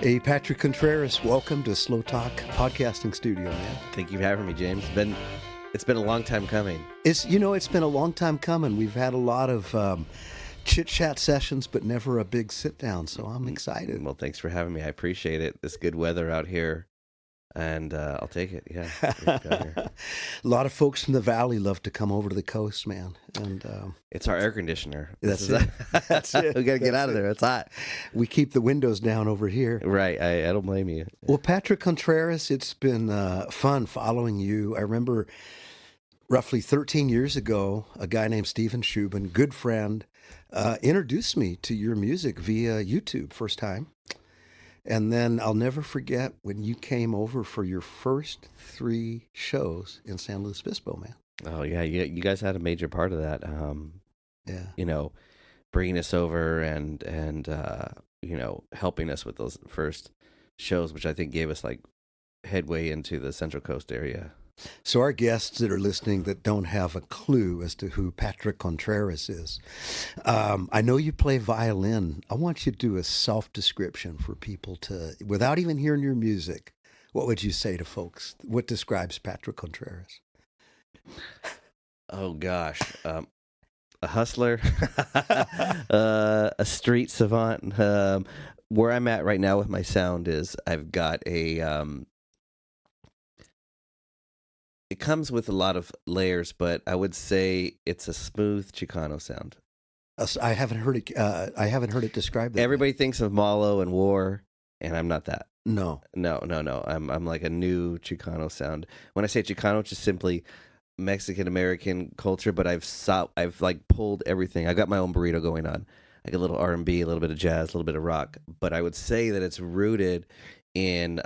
Hey, Patrick Contreras, welcome to SLO TALK podcasting studio, man. Thank you for having me, James. It's been a long time coming. It's been a long time coming. We've had a lot of chit-chat sessions, but never a big sit-down, so I'm excited. Well, thanks for having me. I appreciate it. This good weather out here, and I'll take it. Yeah. A lot of folks from the valley love to come over to the coast, man. And it's our air conditioner. That's it. That's it. We got to get out of there. It's hot. We keep the windows down over here. Right. I don't blame you. Well, Patrick Contreras, it's been fun following you. I remember roughly 13 years ago, a guy named Stephen Shubin, good friend, introduced me to your music via YouTube first time. And then I'll never forget when you came over for your first 3 shows in San Luis Obispo, man. Oh, yeah. You guys had a major part of that. Yeah. You know, bringing us over and you know, helping us with those first shows, which I think gave us like headway into the Central Coast area. So our guests that are listening that don't have a clue as to who Patrick Contreras is, I know you play violin. I want you to do a self-description for people to, without even hearing your music, what would you say to folks? What describes Patrick Contreras? Oh, gosh. A hustler, a street savant. Where I'm at right now with my sound is I've got a... It comes with a lot of layers, but I would say it's a smooth Chicano sound. I haven't heard it. I haven't heard it described. Everybody thinks of Malo and War, and I'm not that. No. I'm like a new Chicano sound. When I say Chicano, it's just simply Mexican American culture. But I've like pulled everything. I got my own burrito going on. I got a little R&B, a little bit of jazz, a little bit of rock. But I would say that it's rooted in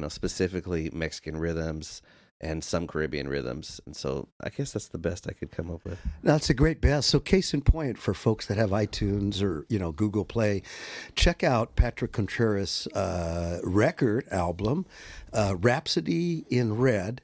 specifically Mexican rhythms and some Caribbean rhythms. And so I guess that's the best I could come up with. That's a great best. So case in point for folks that have iTunes or, Google Play, check out Patrick Contreras' record album, Rhapsody in Red.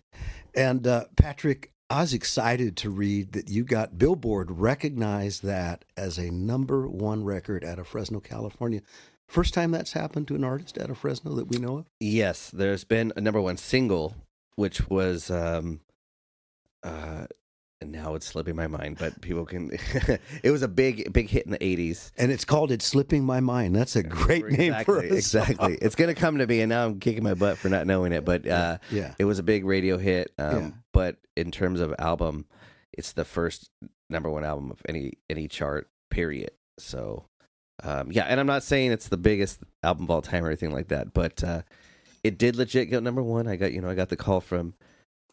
And Patrick, I was excited to read that you got Billboard recognized that as a #1 record out of Fresno, California. First time that's happened to an artist out of Fresno that we know of? Yes, there's been a #1 single, which was, and now it's slipping my mind, but people can, it was a big hit in the 80s. And it's called It's Slipping My Mind. That's a great name for it. Exactly. It's going to come to me, and now I'm kicking my butt for not knowing it, but It was a big radio hit. But in terms of album, it's the first #1 album of any chart, period. So, and I'm not saying it's the biggest album of all time or anything like that, but it did legit go #1. I got the call from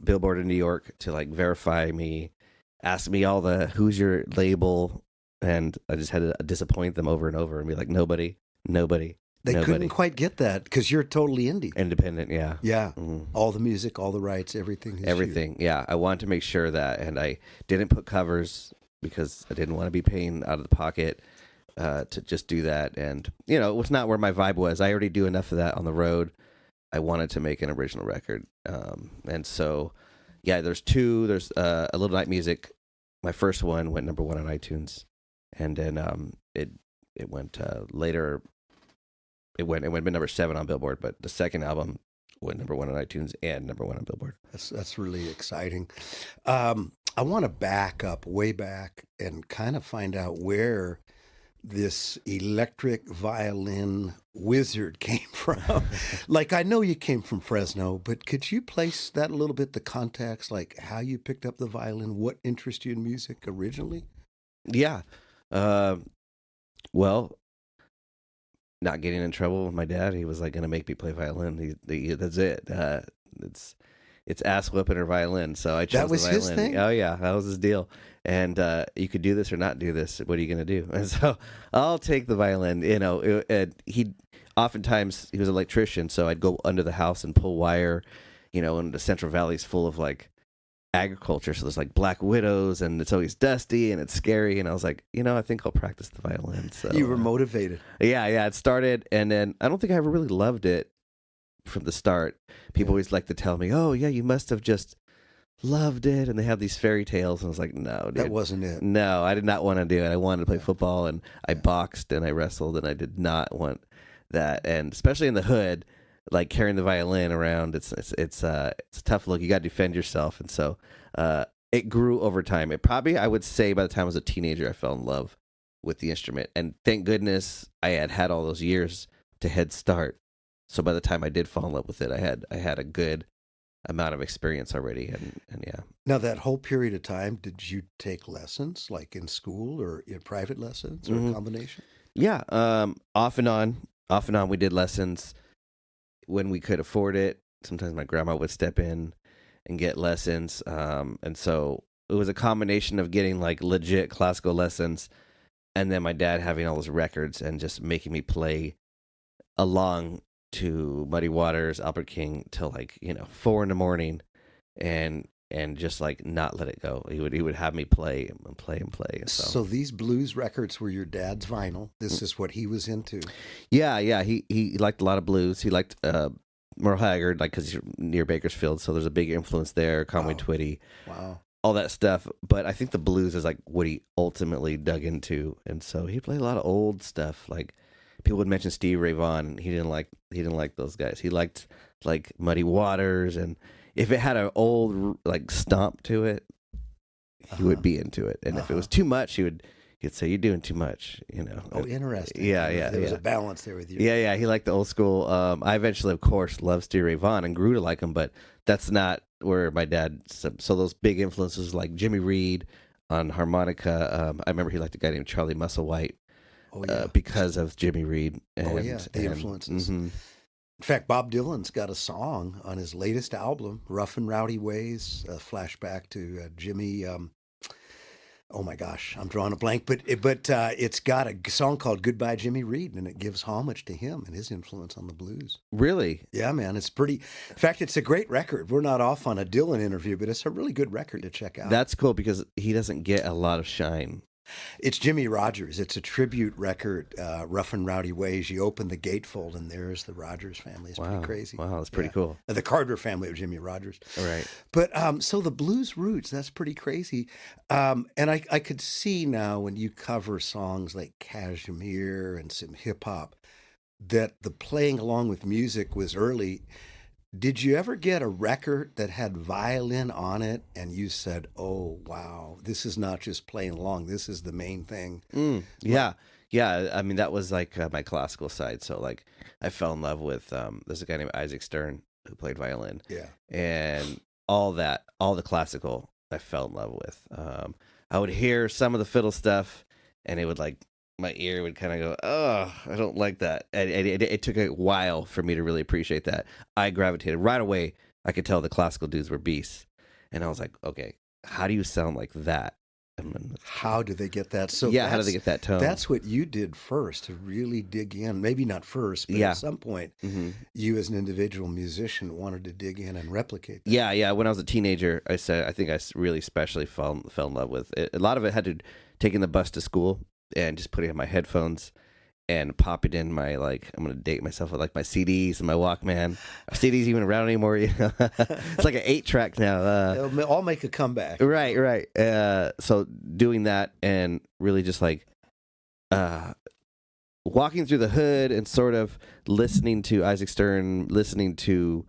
Billboard in New York to like verify me, ask me all the who's your label, and I just had to disappoint them over and over and be like nobody. They couldn't quite get that because you're totally indie, independent. Yeah. Mm-hmm. All the music, all the rights, everything. Everything. You. Yeah, I wanted to make sure that, and I didn't put covers because I didn't want to be paying out of the pocket to just do that, and it was not where my vibe was. I already do enough of that on the road. I wanted to make an original record. And so, there's 2. There's A Little Night Music. My first one went #1 on iTunes. And then it went later. It went #7 on Billboard. But the second album went #1 on iTunes and #1 on Billboard. That's really exciting. I want to back up way back and kind of find out where this electric violin wizard came from. Like, I know you came from Fresno, but could you place that a little bit, the context, like how you picked up the violin, what interested you in music originally? Yeah. Well, not getting in trouble with my dad. He was like going to make me play violin. That's it. It's ass whipping or violin. So I chose that was the violin. His thing? Oh yeah, that was his deal. And you could do this or not do this. What are you going to do? And so I'll take the violin. He oftentimes he was an electrician, so I'd go under the house and pull wire. And the Central Valley is full of like agriculture, so there's like black widows, and it's always dusty and it's scary. And I was like, I think I'll practice the violin. So you were motivated. Yeah. It started, and then I don't think I ever really loved it from the start. People always like to tell me, "Oh, yeah, you must have just loved it," and they have these fairy tales, and I was like, no, dude. That wasn't it. No, I did not want to do it. I wanted to play football, and I boxed and I wrestled, and I did not want that, and especially in the hood, like carrying the violin around, it's a tough look. You got to defend yourself, and so it grew over time. It probably, I would say, by the time I was a teenager, I fell in love with the instrument, and thank goodness I had all those years to head start. So by the time I did fall in love with it, I had a good amount of experience already, and yeah. Now, that whole period of time, did you take lessons, like in school or in private lessons, or a combination? Yeah, off and on, we did lessons when we could afford it. Sometimes my grandma would step in and get lessons, and so it was a combination of getting like legit classical lessons, and then my dad having all those records and just making me play along to Muddy Waters, Albert King, till like 4 a.m, and just like not let it go. He would have me play and play and play. So these blues records were your dad's vinyl. This is what he was into. Yeah. He liked a lot of blues. He liked Merle Haggard, like, because he's near Bakersfield, so there's a big influence there. Conway Twitty, all that stuff. But I think the blues is like what he ultimately dug into, and so he played a lot of old stuff. Like, people would mention Stevie Ray Vaughan, and he didn't like those guys. He liked like Muddy Waters, and if it had an old like stomp to it, he would be into it. And if it was too much, he'd say, "You're doing too much." Oh, interesting. Yeah. There was a balance there with you. Yeah. He liked the old school. I eventually, of course, loved Stevie Ray Vaughan and grew to like him, but that's not where my dad. So those big influences like Jimmy Reed on harmonica. I remember he liked a guy named Charlie Musselwhite. Because of Jimmy Reed. The influences. In fact, Bob Dylan's got a song on his latest album, Rough and Rowdy Ways, a flashback to Jimmy. Oh my gosh, I'm drawing a blank, but it's got a song called Goodbye Jimmy Reed, and it gives homage to him and his influence on the blues. Really? Yeah, man, it's pretty. In fact, it's a great record. We're not off on a Dylan interview, but it's a really good record to check out. That's cool because he doesn't get a lot of shine. It's Jimmy Rogers. It's a tribute record, Rough and Rowdy Ways. You open the gatefold, and there's the Rogers family. It's pretty crazy. Wow, that's pretty cool. The Carter family of Jimmy Rogers. All right. But so the blues roots, that's pretty crazy. And I could see now when you cover songs like Kashmir and some hip-hop that the playing along with music was early. Did you ever get a record that had violin on it and you said, "Oh, wow, this is not just playing along, this is the main thing"? Yeah. I mean, that was like my classical side. So like I fell in love with there's a guy named Isaac Stern who played violin. Yeah. And all the classical I fell in love with. I would hear some of the fiddle stuff, and it would like, my ear would kind of go, "Oh, I don't like that." And it took a while for me to really appreciate that. I gravitated right away. I could tell the classical dudes were beasts, and I was like, "Okay, how do you sound like that?" How do they get that? So how do they get that tone? That's what you did first, to really dig in. Maybe not first, but at some point, you as an individual musician wanted to dig in and replicate that. Yeah. When I was a teenager, I think I really especially fell in love with it. A lot of it had to taking the bus to school and just putting in my headphones and popping in my, like, I'm going to date myself with like my CDs and my Walkman. Are CDs even around anymore? It's like an 8-track now. They'll all make a comeback. Right. So doing that and really just like walking through the hood and sort of listening to Isaac Stern, listening to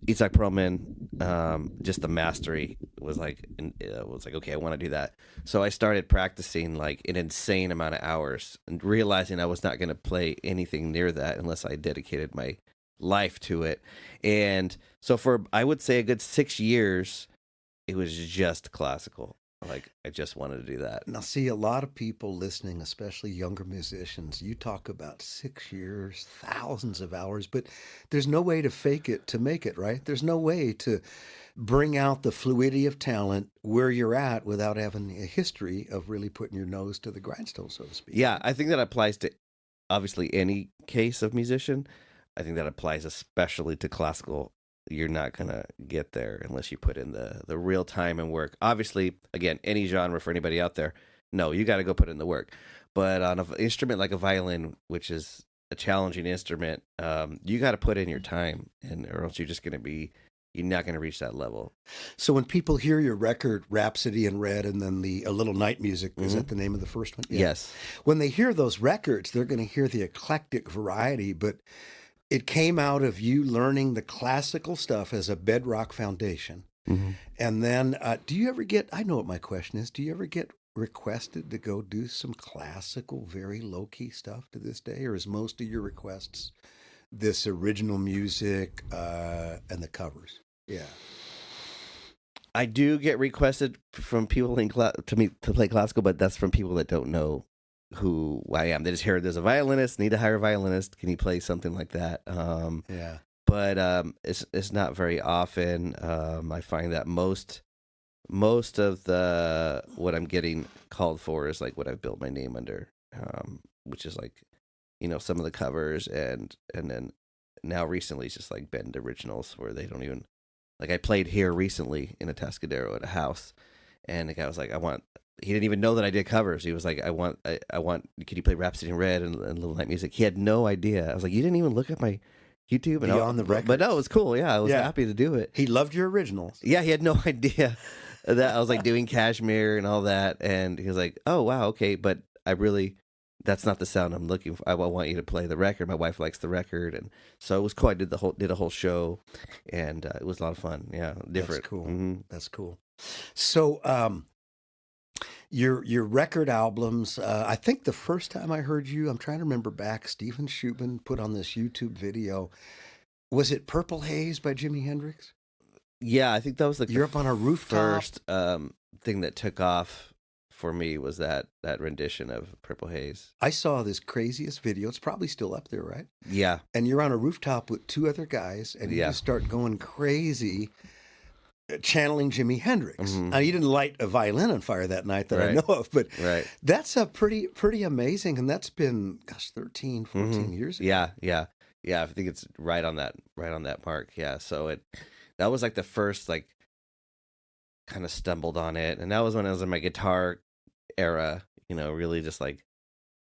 Itzhak Perlman, just the mastery was like, okay, I want to do that. So I started practicing like an insane amount of hours and realizing I was not going to play anything near that unless I dedicated my life to it. And so for, I would say, a good 6 years, it was just classical. Like, I just wanted to do that. Now, see, a lot of people listening, especially younger musicians, you talk about 6 years, thousands of hours, but there's no way to fake it to make it, right? There's no way to bring out the fluidity of talent where you're at without having a history of really putting your nose to the grindstone, so to speak. Yeah, I think that applies to obviously any case of musician. I think that applies especially to classical. You're not going to get there unless you put in the real time and work. Obviously, again, any genre for anybody out there, no, you got to go put in the work. But on an instrument like a violin, which is a challenging instrument, you got to put in your time, or else you're just going to be you're not going to reach that level. So when people hear your record, Rhapsody in Red, and then the A Little Night Music, is that the name of the first one? Yeah. Yes. When they hear those records, they're going to hear the eclectic variety, but it came out of you learning the classical stuff as a bedrock foundation. And then, do you ever get, I know what my question is, do you ever get requested to go do some classical, very low-key stuff to this day? Or is most of your requests this original music and the covers? Yeah. I do get requested from people to play classical, but that's from people that don't know who I am. They just hear there's a violinist, need to hire a violinist. Can you play something like that? Yeah. But it's not very often. I find that most of the what I'm getting called for is like what I've built my name under, which is like, some of the covers and then now recently it's just like band originals where they don't even, like I played here recently in a Tascadero at a house, and the guy was like, he didn't even know that I did covers. He was like, I want, can you play Rhapsody in Red and Little Night Music? He had no idea. I was like, you didn't even look at my YouTube and on the record. But no, it was cool. Yeah, I was happy to do it. He loved your originals. Yeah, he had no idea that I was like doing Kashmir and all that, and he was like, "Oh wow, okay," but that's not the sound I'm looking for. I want you to play the record. My wife likes the record, and so it was cool. I did a whole show, and it was a lot of fun. Yeah, different. That's cool. Mm-hmm. That's cool. So, your record albums. I think the first time I heard you, I'm trying to remember back. Stephen Schubin put on this YouTube video. Was it Purple Haze by Jimi Hendrix? Yeah, I think that was You're up on a rooftop. First thing that took off for me was that rendition of Purple Haze. I saw this craziest video. It's probably still up there, right? Yeah. And you're on a rooftop with two other guys, and you start going crazy, channeling Jimi Hendrix. Now, you didn't light a violin on fire that night that I know of, but that's a pretty amazing, and that's been, 13, 14 years ago. Yeah. I think it's right on that mark. Yeah. So that was like the first, like, kind of stumbled on it. And that was when I was in my guitar era, really just like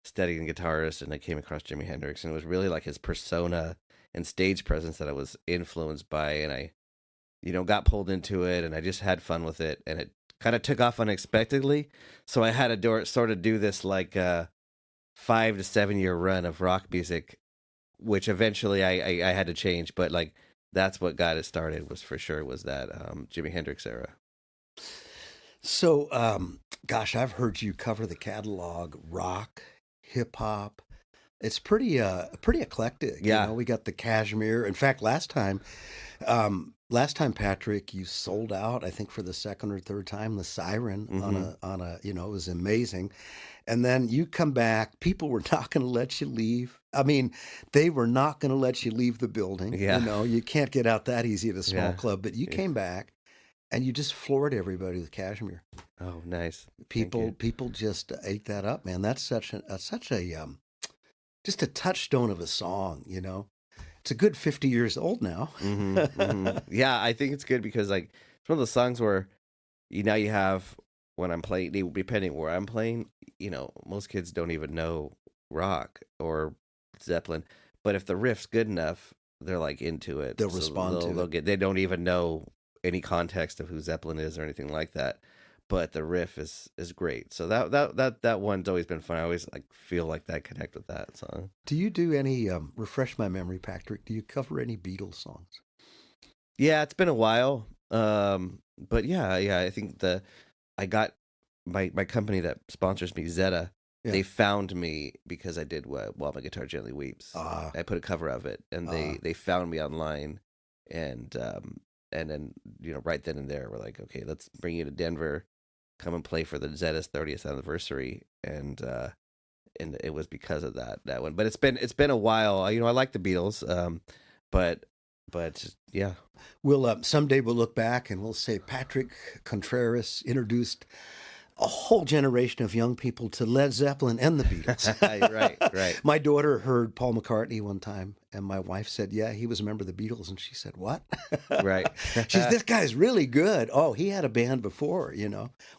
studying guitarist, and I came across Jimi Hendrix, and it was really like his persona and stage presence that I was influenced by, and I, got pulled into it, and I just had fun with it, and it kind of took off unexpectedly. So I had to sort of do this like 5 to 7 year run of rock music, which eventually I had to change, but like that's what got it started was that Jimi Hendrix era. So, I've heard you cover the catalog, rock, hip hop. It's pretty eclectic. Yeah. We got the Kashmir. In fact, last time, Patrick, you sold out, I think for the second or third time, the Siren on a, it was amazing. And then you come back, people were not going to let you leave. I mean, they were not going to let you leave the building. Yeah. You can't get out that easy at a small club, but you came back and you just floored everybody with Kashmir. Oh, nice. People just ate that up, man. That's such a just a touchstone of a song, It's a good 50 years old now. Yeah, I think it's good because like it's one of those songs where you have when I'm playing, depending where I'm playing, most kids don't even know rock or Zeppelin, but if the riff's good enough, they're like into it. They'll respond to it. They don't even know any context of who Zeppelin is or anything like that, but the riff is great. So that one's always been fun. I always like feel like that connect with that song. Do you do any refresh my memory, Patrick? Do you cover any Beatles songs? Yeah, it's been a while. But yeah, I think I got my company that sponsors me, Zeta. Yeah. They found me because I did While My Guitar Gently Weeps. I put a cover of it, and they found me online, and then right then and there we're like, okay, let's bring you to Denver, come and play for the Zeta's 30th anniversary, and it was because of that one. But it's been a while. I like the Beatles, but yeah. We'll someday we'll look back and we'll say Patrick Contreras introduced a whole generation of young people to Led Zeppelin and the Beatles. Right. My daughter heard Paul McCartney one time, and my wife said, yeah, he was a member of the Beatles. And she said, what? Right. She said, this guy's really good. Oh, he had a band before,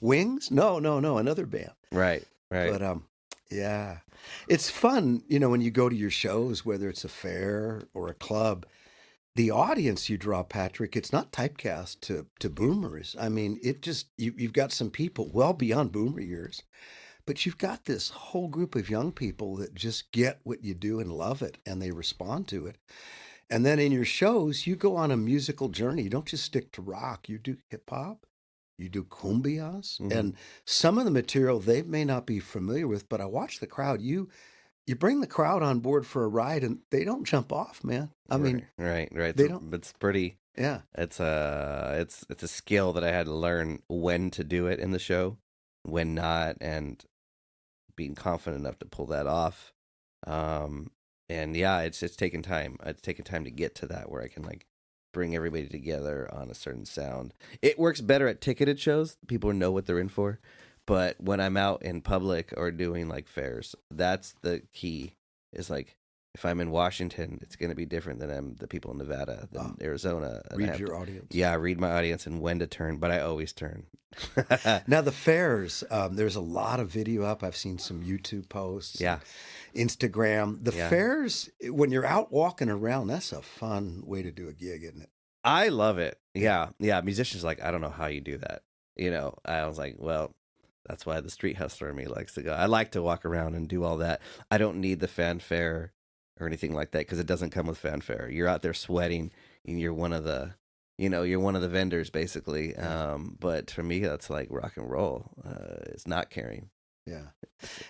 Wings? No, another band. Right. But, yeah. It's fun, when you go to your shows, whether it's a fair or a club, the audience you draw, Patrick, it's not typecast to boomers. I mean, it just you've got some people well beyond boomer years, but you've got this whole group of young people that just get what you do and love it, and they respond to it. And then in your shows, you go on a musical journey. You don't just stick to rock. You do hip hop, you do cumbias, and some of the material they may not be familiar with. But I watch the crowd. You bring the crowd on board for a ride, and they don't jump off, man. I mean, right. they don't. It's pretty. Yeah, it's a skill that I had to learn when to do it in the show, when not, and being confident enough to pull that off. And yeah, it's taken time. It's taken time to get to that where I can like bring everybody together on a certain sound. It works better at ticketed shows. People know what they're in for. But when I'm out in public or doing like fairs, that's the key. Is like if I'm in Washington, it's going to be different than the people in Nevada, than Arizona. Read your audience. Yeah, read my audience and when to turn, but I always turn. Now the fairs, there's a lot of video up. I've seen some YouTube posts. Yeah. Instagram. The fairs, when you're out walking around, that's a fun way to do a gig, isn't it? I love it. Yeah. Musicians like, I don't know how you do that. You know, I was like, well, that's why the street hustler in me likes to go. I like to walk around and do all that. I don't need the fanfare or anything like that because it doesn't come with fanfare. You're out there sweating and you're one of the vendors basically. But for me, that's like rock and roll. It's not carrying. Yeah.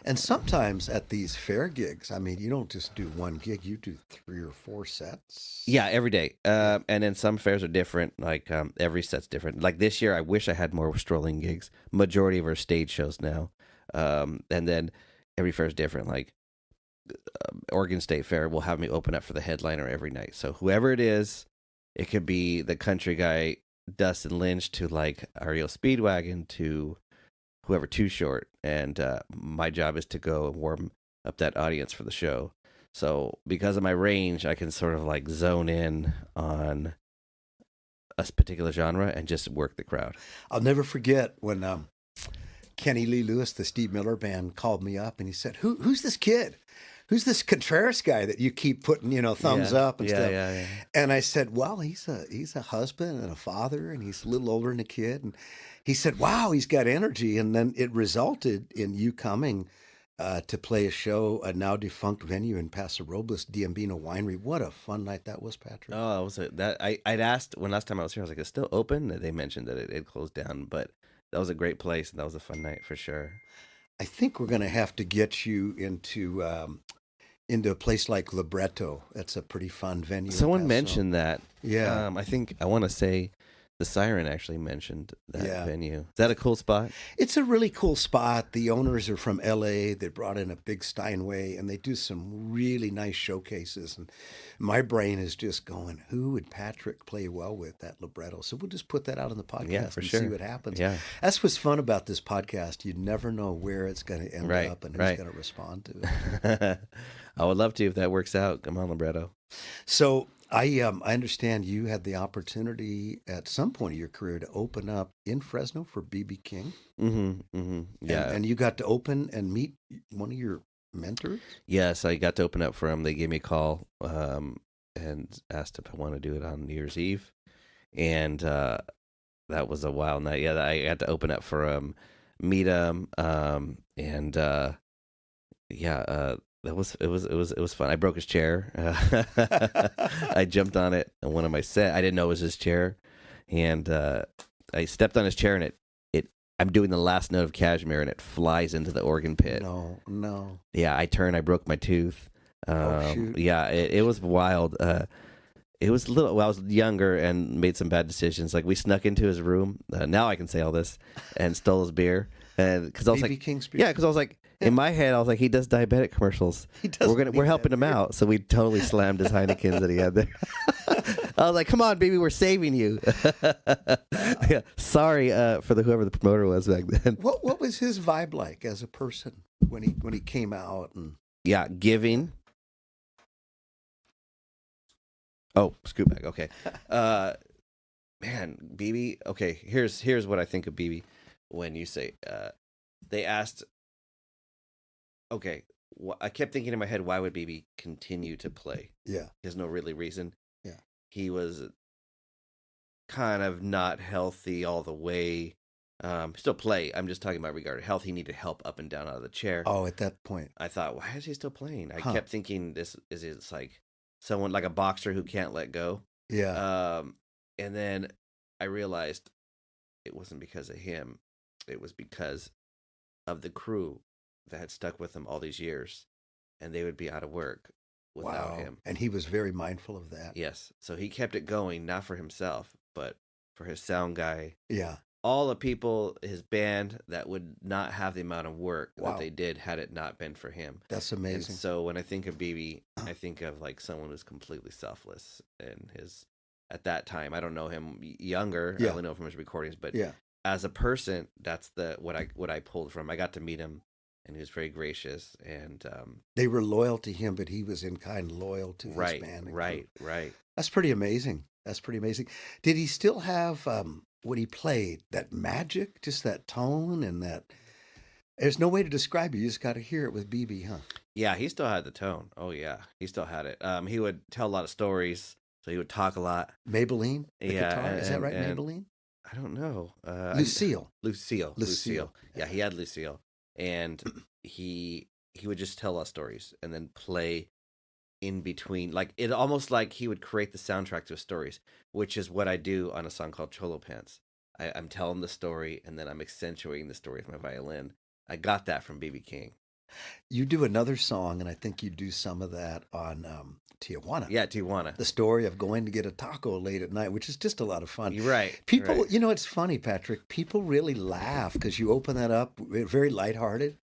And sometimes at these fair gigs, I mean, you don't just do one gig, you do 3 or 4 sets. Yeah, every day. And then some fairs are different. Like every set's different. Like this year, I wish I had more strolling gigs. Majority of our stage shows now. And then every fair is different. Like Oregon State Fair will have me open up for the headliner every night. So whoever it is, it could be the country guy, Dustin Lynch, to like REO Speedwagon, to whoever Too Short, and my job is to go and warm up that audience for the show. So because of my range, I can sort of like zone in on a particular genre and just work the crowd. I'll never forget when Kenny Lee Lewis, the Steve Miller Band, called me up and he said, "Who's this kid? Who's this Contreras guy that you keep putting, thumbs up and stuff?" Yeah. And I said, "Well, he's a husband and a father, and he's a little older than a kid." And he said, "Wow, he's got energy." And then it resulted in you coming to play a show, a now defunct venue in Paso Robles, Diambino Winery. What a fun night that was, Patrick. Oh, it was I'd asked when last time I was here, I was like, "It's still open?" They mentioned that it closed down, but that was a great place and that was a fun night for sure. I think we're going to have to get you into a place like Libretto. That's a pretty fun venue. Someone mentioned that. Yeah. I want to say the Siren actually mentioned that venue. Is that a cool spot? It's a really cool spot. The owners are from LA. They brought in a big Steinway and they do some really nice showcases. And my brain is just going, who would Patrick play well with at Libretto? So we'll just put that out on the podcast and see what happens. Yeah. That's what's fun about this podcast. You never know where it's going to end up and who's going to respond to it. I would love to if that works out. Come on, Libretto. So I understand you had the opportunity at some point of your career to open up in Fresno for B.B. King. Yeah. And you got to open and meet one of your mentors? Yes, I got to open up for him. They gave me a call and asked if I want to do it on New Year's Eve. And that was a wild night. Yeah, I had to open up for him, meet him, and it was fun. I broke his chair. I jumped on it on one of my set. I didn't know it was his chair, and I stepped on his chair, and I'm doing the last note of Cashmere, and it flies into the organ pit. No. Yeah, I turned. I broke my tooth. Shoot. Yeah, it was wild. It was I was younger and made some bad decisions. Like we snuck into his room. Now I can say all this, and stole his beer. And because I was like, King's beer. yeah, because I was like, in my head, I was like, he does diabetic commercials. We're helping him out. So we totally slammed his Heinekens that he had there. I was like, come on, baby, we're saving you. Yeah, sorry for whoever the promoter was back then. What was his vibe like as a person when he came out? And yeah, giving. Oh, scoot back. Okay. Man, BB. Okay, here's what I think of BB when you say they asked. Okay, I kept thinking in my head, why would BB continue to play? Yeah, there's no really reason. Yeah, he was kind of not healthy all the way. Still play. I'm just talking about regarding health. He needed help up and down out of the chair. Oh, at that point. I thought, why is he still playing? I Huh. kept thinking it's like someone like a boxer who can't let go. Yeah. And then I realized it wasn't because of him. It was because of the crew that had stuck with him all these years, and they would be out of work without him. And he was very mindful of that. Yes. So he kept it going, not for himself, but for his sound guy. Yeah. All the people, his band, that would not have the amount of work Wow. that they did had it not been for him. That's amazing. And so when I think of BB, I think of like someone who's completely selfless in his, at that time. I don't know him younger. Yeah. I only know from his recordings, but Yeah. as a person, that's what I pulled from. I got to meet him, and he was very gracious, and They were loyal to him, but he was in kind loyal to his right, band. and right, crew. right. That's pretty amazing. That's pretty amazing. Did he still have when he played that magic, just that tone and that? There's no way to describe it. You just got to hear it with BB, huh? Yeah, he still had the tone. Oh yeah, he still had it. He would tell a lot of stories, so he would talk a lot. Maybelline, the Yeah, guitar, is that right? and Maybelline, I don't know. Lucille. Lucille. Yeah, he had Lucille, and he would just tell us stories and then play in between, like it almost like he would create the soundtrack to his stories, which is what I do on a song called Cholo Pants. I'm telling the story and then I'm accentuating the story with my violin. I got that from BB King. You do another song, and I think you do some of that on Tijuana. Yeah, Tijuana. The story of going to get a taco late at night, which is just a lot of fun. You're right. People, right. you know, it's funny, Patrick. People really laugh because you open that up, very lighthearted.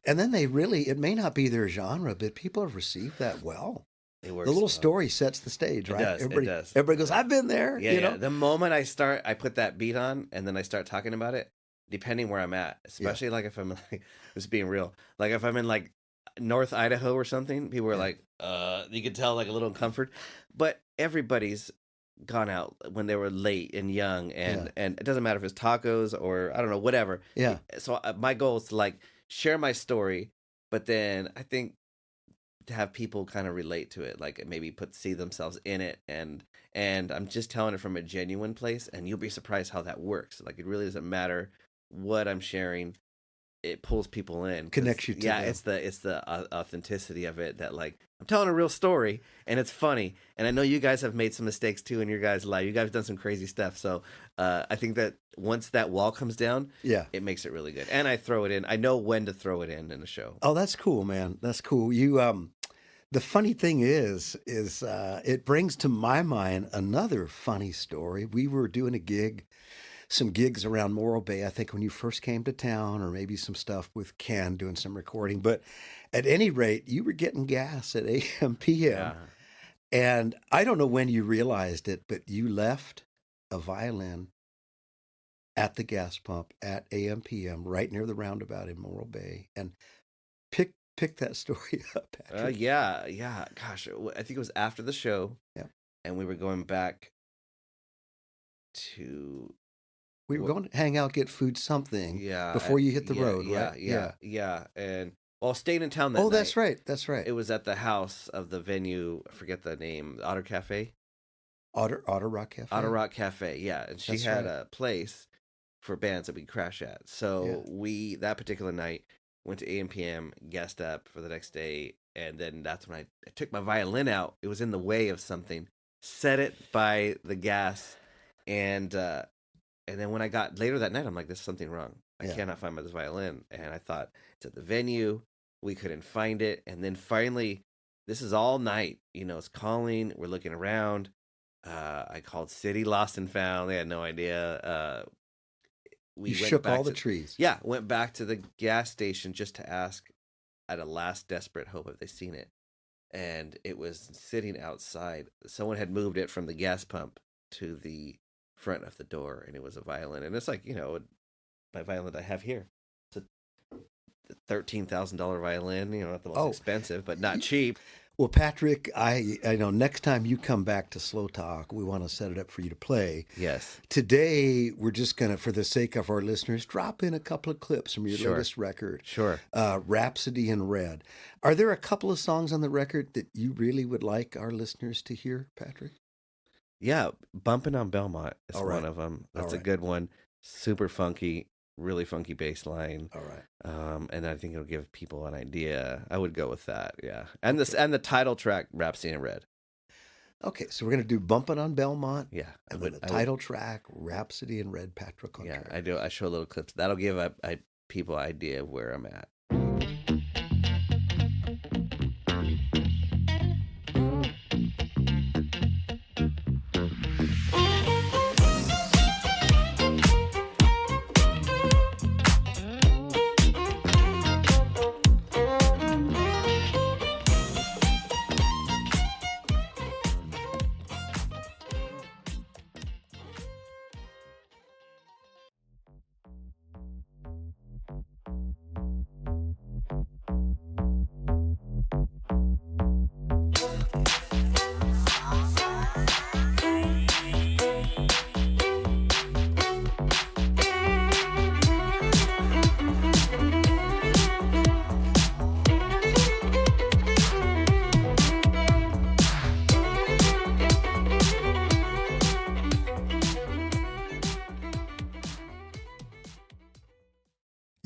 And then it may not be their genre, but people have received that well. It works the little well. story sets the stage, right? It does. Everybody goes, I've been there. Yeah, you yeah. know? The moment I put that beat on and then I start talking about it, depending where I'm at, especially like if I'm like, just being real, like if I'm in like North Idaho or something, people are like, you could tell like a little uncomfort, but everybody's gone out when they were late and young, and it doesn't matter if it's tacos or I don't know, whatever. Yeah. So my goal is to like share my story, but then I think to have people kind of relate to it, like maybe see themselves in it, and I'm just telling it from a genuine place, and you'll be surprised how that works. Like it really doesn't matter what I'm sharing. It pulls people in, Connects you to them. it's the authenticity of it that like I'm telling a real story and it's funny, and I know you guys have made some mistakes too in your guys' life. You guys have done some crazy stuff, so I think that once that wall comes down, it makes it really good. And I throw it in. I know when to throw it in a show. Oh, that's cool, man. That's cool. You the funny thing is it brings to my mind another funny story. We were doing some gigs around Morro Bay, I think when you first came to town, or maybe some stuff with Ken doing some recording. But at any rate, you were getting gas at AM, PM. Yeah. And I don't know when you realized it, but you left a violin at the gas pump at AM, PM, right near the roundabout in Morro Bay. And pick that story up, Patrick. Yeah. Gosh, I think it was after the show. Yeah. And we were going back to... We were going to hang out, get food, something. Yeah. Before you hit the road, right? Yeah. And staying in town that night. Oh, that's right. That's right. It was at the house of the venue. I forget the name. Otter Cafe. Otter Rock Cafe. Otter Rock Cafe. Yeah, and she had a place for bands that we crash at. So we that particular night went to AM PM, gassed up for the next day, and then that's when I took my violin out. It was in the way of something. Set it by the gas, and then when I got later that night, I'm like, there's something wrong. I cannot find this violin. And I thought, it's at the venue. We couldn't find it. And then finally, this is all night. You know, it's calling. We're looking around. I called City, lost and found. They had no idea. We shook all the trees. Yeah, went back to the gas station just to ask at a last desperate hope if they seen it. And it was sitting outside. Someone had moved it from the gas pump to the front of the door, and it was a violin. And it's like, you know, my violin that I have here, it's a $13,000 violin, you know, not the most expensive, but not cheap. Well, Patrick, I know next time you come back to SLO TALK, we want to set it up for you to play. Yes. Today, we're just going to, for the sake of our listeners, drop in a couple of clips from your latest record. Sure. Rhapsody in Red. Are there a couple of songs on the record that you really would like our listeners to hear, Patrick? Yeah, Bumping on Belmont is All right. one of them. That's All a right. good one. Super funky, really funky bass line. All right. And I think it'll give people an idea. I would go with that. Yeah, and the title track, Rhapsody in Red. Okay, so we're going to do Bumpin' on Belmont. Yeah, And then the title track, Rhapsody in Red, Patrick Contreras. Yeah, I do. I show little clips. That'll give people an idea of where I'm at.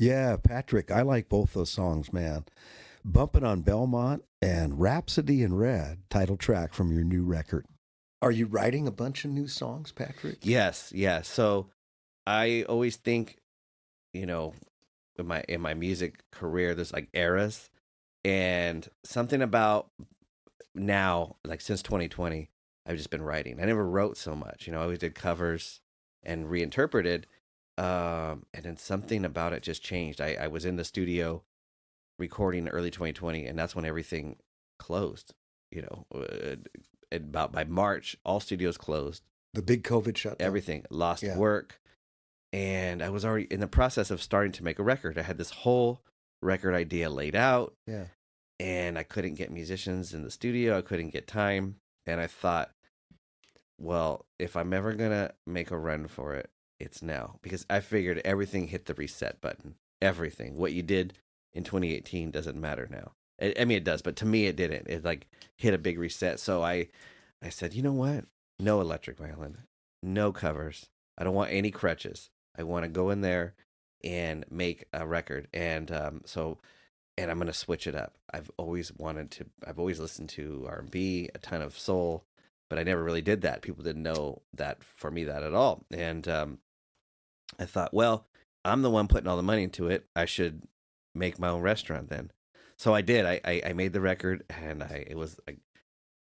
Yeah, Patrick, I like both those songs, man. Bumpin' on Belmont and Rhapsody in Red, title track from your new record. Are you writing a bunch of new songs, Patrick? Yes, yeah. So I always think, in my music career, there's like eras, and something about now, like since 2020, I've just been writing. I never wrote so much. I always did covers and reinterpreted. And then something about it just changed. I was in the studio recording early 2020, and that's when everything closed. About by March, all studios closed. The big COVID shutdown. Everything lost work, and I was already in the process of starting to make a record. I had this whole record idea laid out. Yeah. And I couldn't get musicians in the studio. I couldn't get time. And I thought, well, if I'm ever going to make a run for it, it's now. Because I figured everything hit the reset button. Everything. What you did in 2018 doesn't matter now. I mean, it does, but to me, it didn't. It like hit a big reset. So I said, you know what? No electric violin. No covers. I don't want any crutches. I want to go in there and make a record. And and I'm going to switch it up. I've always listened to R&B, a ton of soul, but I never really did that. People didn't know that for me that at all. And I thought, well, I'm the one putting all the money into it. I should make my own restaurant then. So I did. I made the record, and it was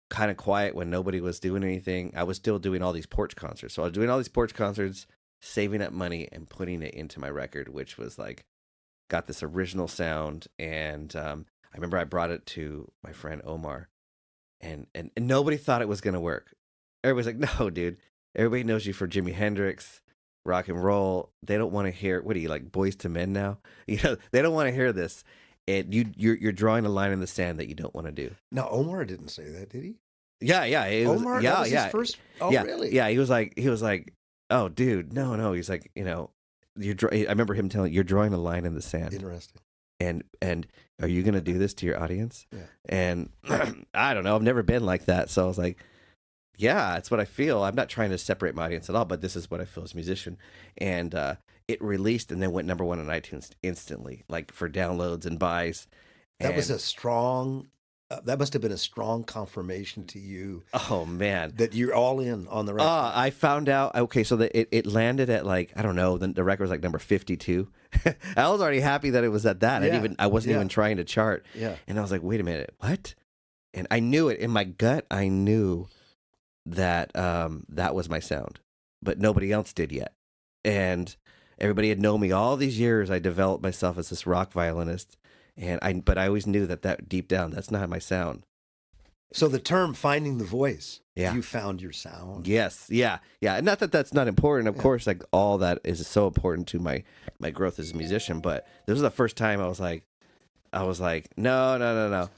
kind of quiet when nobody was doing anything. I was still doing all these porch concerts. So I was doing all these porch concerts, saving up money and putting it into my record, which was like, got this original sound. And I remember I brought it to my friend Omar, and nobody thought it was going to work. Everybody's like, no, dude, everybody knows you for Jimi Hendrix, rock and roll. They don't want to hear, what are you, like Boys to Men now? They don't want to hear this. And you're drawing a line in the sand that you don't want to do. Now, Omar didn't say that, did he? Yeah. Omar, that was his first. Oh, yeah, really? Yeah, he was like, oh, dude, no. He's like, I remember him telling, you're drawing a line in the sand. Interesting. And are you going to do this to your audience? Yeah. And I don't know. I've never been like that. So I was like, yeah, it's what I feel. I'm not trying to separate my audience at all, but this is what I feel as a musician. And it released and then went number one on iTunes instantly, like for downloads and buys. That was a strong, that must have been a strong confirmation to you. Oh, man. That you're all in on the record. I found out, okay, so it landed at like, I don't know, the record was like number 52. I was already happy that it was at that. Yeah. I wasn't even trying to chart. Yeah. And I was like, wait a minute, what? And I knew it in my gut. I knew that that was my sound, but nobody else did yet. And everybody had known me all these years. I developed myself as this rock violinist, but I always knew that deep down, that's not my sound. So the term "finding the voice," yeah, you found your sound. Yes, yeah. Not that that's not important. Of course, like all that is so important to my growth as a musician. But this was the first time I was like, no.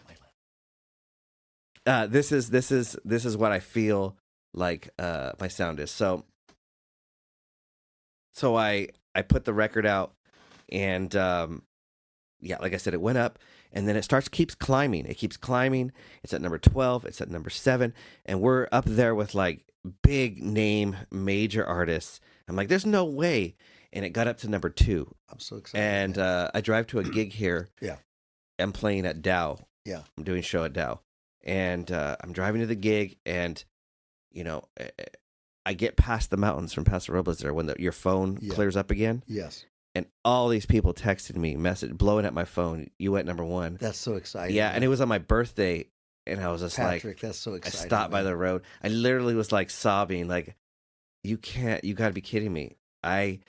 This is what I feel like my sound is. So I put the record out, and like I said, it went up, and then keeps climbing. It keeps climbing. It's at number 12. It's at number 7, and we're up there with like big name major artists. I'm like, there's no way. And it got up to number 2. I'm so excited. And I drive to a gig here. Yeah. I'm playing at Dow. Yeah. I'm doing a show at Dow. And I'm driving to the gig, and, I get past the mountains from Paso Robles there when your phone clears up again. Yes. And all these people texted me, blowing at my phone. You went number 1. That's so exciting. Yeah, and it was on my birthday, and I was just Patrick, that's so exciting. I stopped by the road. I literally was like sobbing, like, you got to be kidding me. I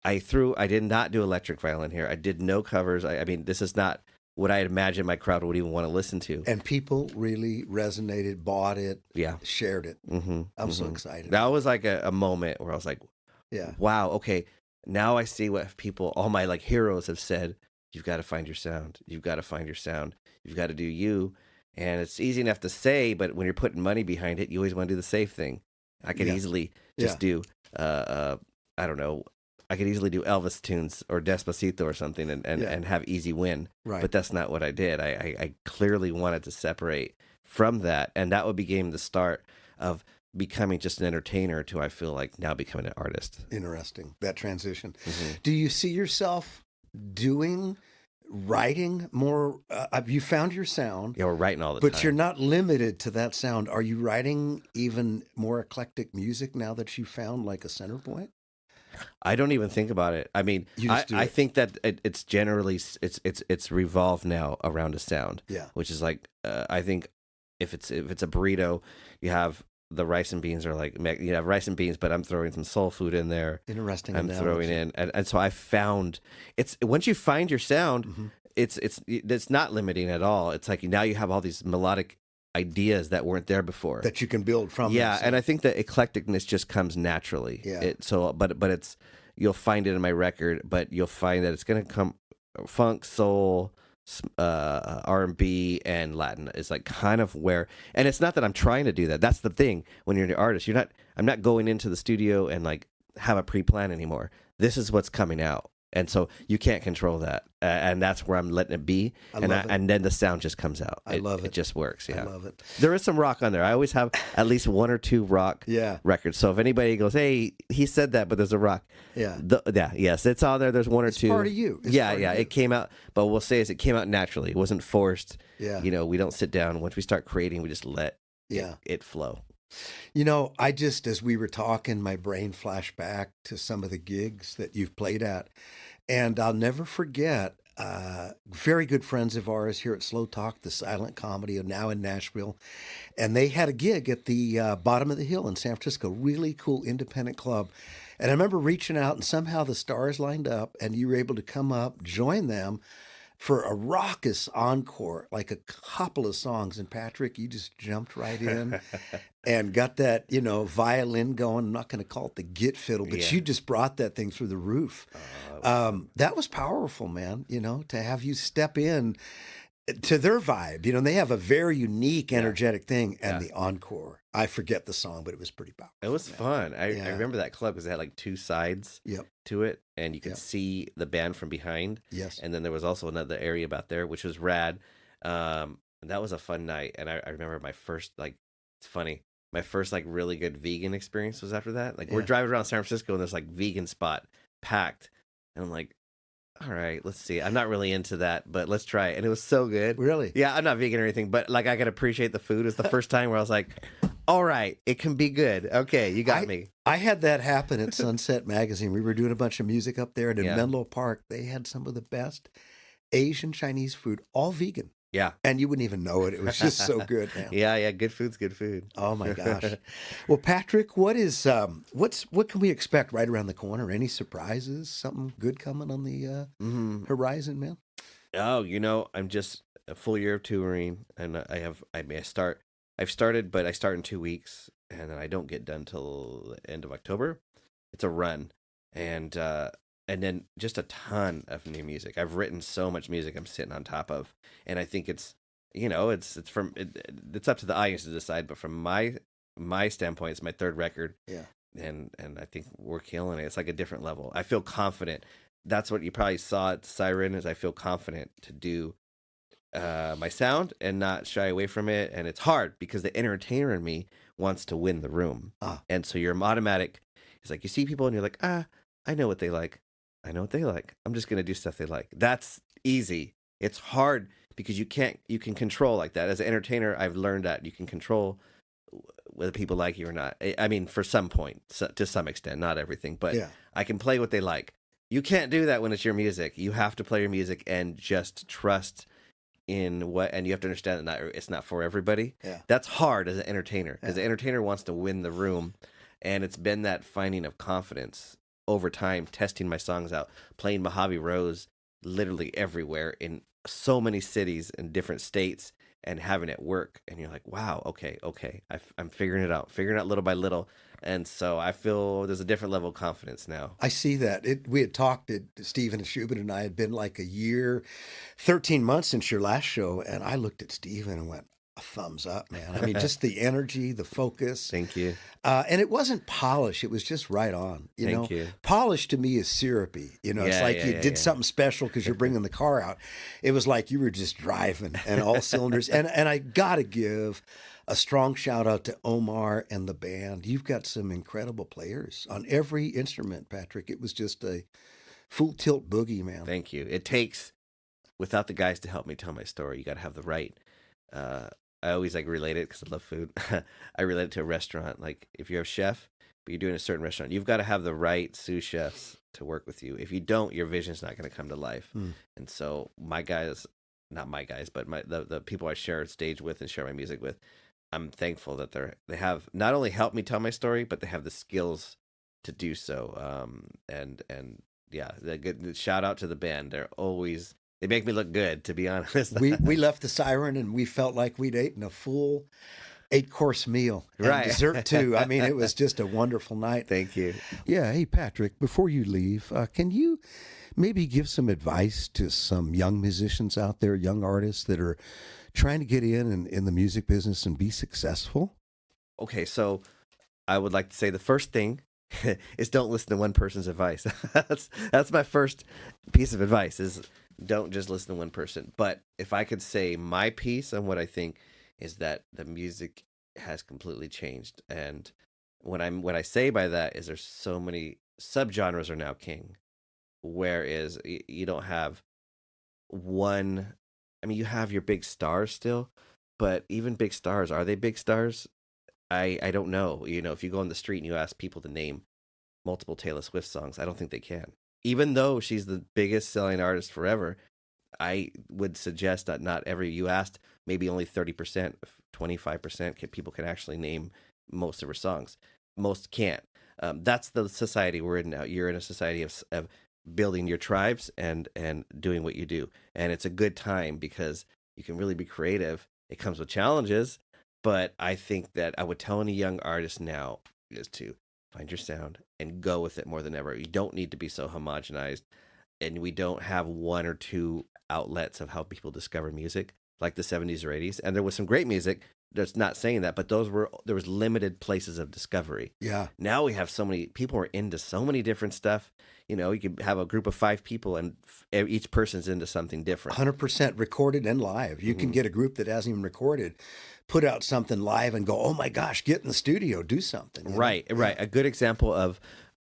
did not do electric violin here. I did no covers. I mean, this is not what I had imagined my crowd would even want to listen to. And people really resonated, bought it, shared it. Mm-hmm, I'm so excited. That was like a moment where I was like, wow, okay, now I see what all my like heroes have said. You've got to find your sound. You've got to find your sound. You've got to do you. And it's easy enough to say, but when you're putting money behind it, you always want to do the safe thing. I could easily just do, I don't know, I could easily do Elvis tunes or Despacito or something and have easy win. Right. But that's not what I did. I clearly wanted to separate from that. And that became the start of becoming just an entertainer to, I feel like, now becoming an artist. Interesting, that transition. Mm-hmm. Do you see yourself writing more? You found your sound. Yeah, we're writing all the time. But you're not limited to that sound. Are you writing even more eclectic music now that you found like a center point? I don't even think about it. I mean, I think that it's generally it's revolved now around a sound. Yeah. Which is like I think if it's a burrito, you have the rice and beans are like you have rice and beans, but I'm throwing some soul food in there. Interesting. I'm throwing in, and so I found it's once you find your sound, it's not limiting at all. It's like now you have all these melodic ideas that weren't there before that you can build from. Yeah, and I think that eclecticness just comes naturally. Yeah. But it's you'll find it in my record, but you'll find that it's going to come funk, soul, R&B, and Latin is like kind of where. And it's not that I'm trying to do that. That's the thing. When you're an artist, I'm not going into the studio and like have a pre-plan anymore. This is what's coming out. And so you can't control that, and that's where I'm letting it be, and then the sound just comes out. I love it. It just works. Yeah, I love it. There is some rock on there. I always have at least 1 or 2 rock records. So if anybody goes, "Hey, he said that, but there's a rock," yes, it's on there. There's 1 or 2. Part of you. It came out, but we'll say it came out naturally. It wasn't forced. Yeah, we don't sit down. Once we start creating, we just let it flow. I just, as we were talking, my brain flashed back to some of the gigs that you've played at. And I'll never forget, very good friends of ours here at SLO TALK, the silent comedy, now in Nashville. And they had a gig at the bottom of the hill in San Francisco, really cool independent club. And I remember reaching out, and somehow the stars lined up, and you were able to come up, join them for a raucous encore, like a couple of songs. And Patrick, you just jumped right in and got that, violin going. I'm not going to call it the git fiddle, but you just brought that thing through the roof. That was powerful, man, to have you step in to their vibe. They have a very unique, energetic thing. And the encore, I forget the song, but it was pretty powerful. It was fun. I remember that club because it had like 2 sides to it, and you could see the band from behind. Yes. And then there was also another area about there, which was rad. And that was a fun night. And I remember my first, it's funny, my first really good vegan experience was after that. We're driving around San Francisco and there's vegan spot packed. And I'm like, all right, let's see. I'm not really into that, but let's try it. And it was so good. Really? Yeah, I'm not vegan or anything, but I could appreciate the food. It was the first time where I was like, all right, it can be good. Okay, you got me. I had that happen at Sunset Magazine. We were doing a bunch of music up there, and in Menlo Park, they had some of the best Asian Chinese food, all vegan. Yeah. And you wouldn't even know it. It was just so good, man. Yeah. Good food's good food. Oh my gosh. Well, Patrick, what can we expect right around the corner? Any surprises? Something good coming on the horizon, man? Oh, I'm just a full year of touring, and I've started, but I start in 2 weeks, and then I don't get done till the end of October. It's a run. And then just a ton of new music. I've written so much music I'm sitting on top of, and I think it's up to the audience to decide. But from my standpoint, it's my 3rd record. Yeah, and I think we're killing it. It's like a different level. I feel confident. That's what you probably saw at Siren. Is I feel confident to do my sound and not shy away from it. And it's hard because the entertainer in me wants to win the room. And so you're automatic. It's like you see people and you're like, I know what they like. I know what they like. I'm just going to do stuff they like. That's easy. It's hard because you can control like that. As an entertainer, I've learned that you can control whether people like you or not. I mean, for some point, to some extent, not everything, but I can play what they like. You can't do that when it's your music. You have to play your music and just trust in what, and you have to understand that it's not for everybody. That's hard as an entertainer, because the entertainer wants to win the room. And it's been that finding of confidence over time, testing my songs out, playing Mojave Rose literally everywhere in so many cities in different states, and having it work. And you're like, wow, okay, I'm figuring it out little by little. And so I feel there's a different level of confidence now. I see that. We had talked, Stephen and Shubin and I had been like a year, 13 months since your last show. And I looked at Stephen and went, a thumbs up, man. I mean, just the energy, the focus. Thank you. And it wasn't polish. It was just right on. Thank you. Polish to me is syrupy. It's like you did something special because you're bringing the car out. It was like you were just driving and all cylinders. And I got to give a strong shout out to Omar and the band. You've got some incredible players on every instrument, Patrick. It was just a full tilt boogie, man. Thank you. It takes, without the guys to help me tell my story, you got to have the right. I always relate it because I love food. I relate it to a restaurant. Like if you're a chef, but you're doing a certain restaurant, you've got to have the right sous chefs to work with you. If you don't, your vision's not going to come to life. And so my guys, not my guys, but the people I share stage with and share my music with, I'm thankful that they have not only helped me tell my story, but they have the skills to do so. And yeah, the good shout out to the band. They make me look good, to be honest. we left the Siren and we felt like we'd eaten a full 8-course meal. And right. Dessert too. I mean, it was just a wonderful night. Thank you. Yeah. Hey, Patrick, before you leave, can you maybe give some advice to some young musicians out there, young artists that are trying to get in the music business and be successful? Okay. So I would like to say the first thing is don't listen to one person's advice. That's my first piece of advice is don't just listen to one person. But if I could say my piece on what I think is that the music has completely changed. And what I say by that is there's so many subgenres are now king, whereas you don't have one. I mean, you have your big stars still, but even big stars, are they big stars? I don't know. If you go on the street and you ask people to name multiple Taylor Swift songs, I don't think they can. Even though she's the biggest selling artist forever, I would suggest that you asked, maybe only 30%, 25% people can actually name most of her songs. Most can't. That's the society we're in now. You're in a society of building your tribes and doing what you do. And it's a good time because you can really be creative. It comes with challenges, but I think that I would tell any young artist now is to find your sound and go with it more than ever. You don't need to be so homogenized, and we don't have one or two outlets of how people discover music like the 70s or 80s. And there was some great music. That's not saying that, but there was limited places of discovery. Yeah. Now we have so many people are into so many different stuff. You could have a group of 5 people and each person's into something different. 100% recorded and live. You can get a group that hasn't even recorded, put out something live and go, oh my gosh, get in the studio, do something. Right. A good example of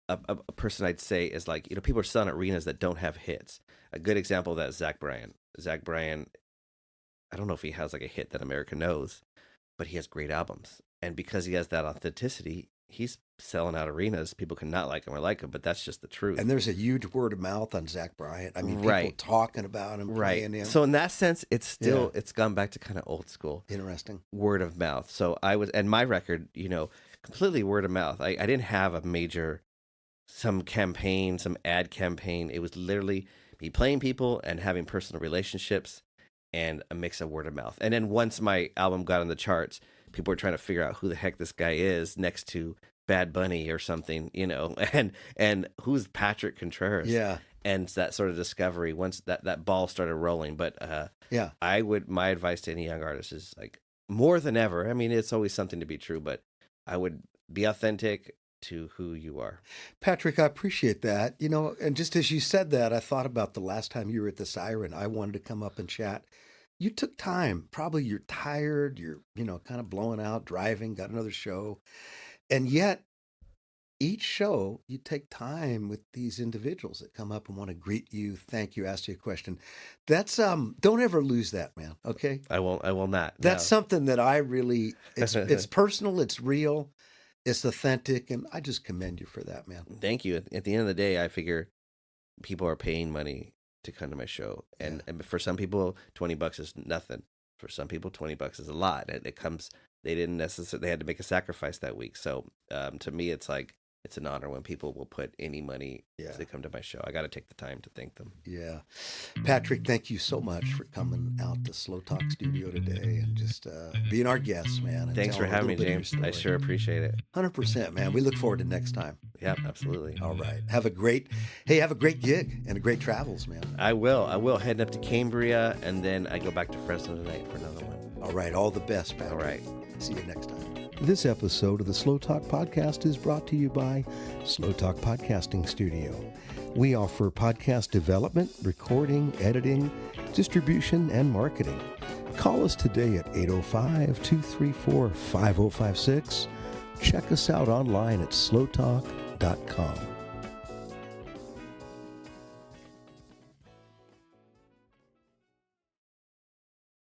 a person I'd say is people are selling arenas that don't have hits. A good example of that is Zach Bryan. Zach Bryan, I don't know if he has a hit that America knows, but he has great albums. And because he has that authenticity, he's selling out arenas. People can not like him or like him, but that's just the truth. And there's a huge word of mouth on Zach Bryan. I mean, people talking about him, playing him. So in that sense, it's gone back to kind of old school. Interesting. Word of mouth. So and my record, completely word of mouth. I didn't have a major, some ad campaign. It was literally me playing people and having personal relationships and a mix of word of mouth. And then once my album got on the charts, people were trying to figure out who the heck this guy is next to Bad Bunny or something, and who's Patrick Contreras. Yeah. And that sort of discovery once that ball started rolling. But my advice to any young artist is more than ever, I mean, it's always something to be true, but I would be authentic to who you are. Patrick, I appreciate that. And just as you said that, I thought about the last time you were at the Siren. I wanted to come up and chat you took time. Probably you're tired, you're, kind of blowing out, driving, got another show. And yet, each show, you take time with these individuals that come up and want to greet you, thank you, ask you a question. That's don't ever lose that, man. Okay? I will not. That's No. something that I really it's personal, it's real, it's authentic, and I just commend you for that, man. Thank you. At the end of the day, I figure people are paying money to come to my show, and for some people, $20 is nothing. For some people, $20 is a lot. It comes. They didn't necessarily. They had to make a sacrifice that week. So to me, it's like it's an honor when people will put any money to come to my show. I got to take the time to thank them. Yeah, Patrick, thank you so much for coming out to SLO TALK Studio today and just being our guest, man. And thanks for having me, James. I sure appreciate it. 100%, man. We look forward to next time. Yeah, absolutely. All right. Have a great gig and great travels, man. I will. Heading up to Cambria, and then I go back to Fresno tonight for another one. All right. All the best, Patrick. All right. See you next time. This episode of the SLO TALK Podcast is brought to you by SLO TALK Podcasting Studio. We offer podcast development, recording, editing, distribution, and marketing. Call us today at 805-234-5056. Check us out online at slotalk.com.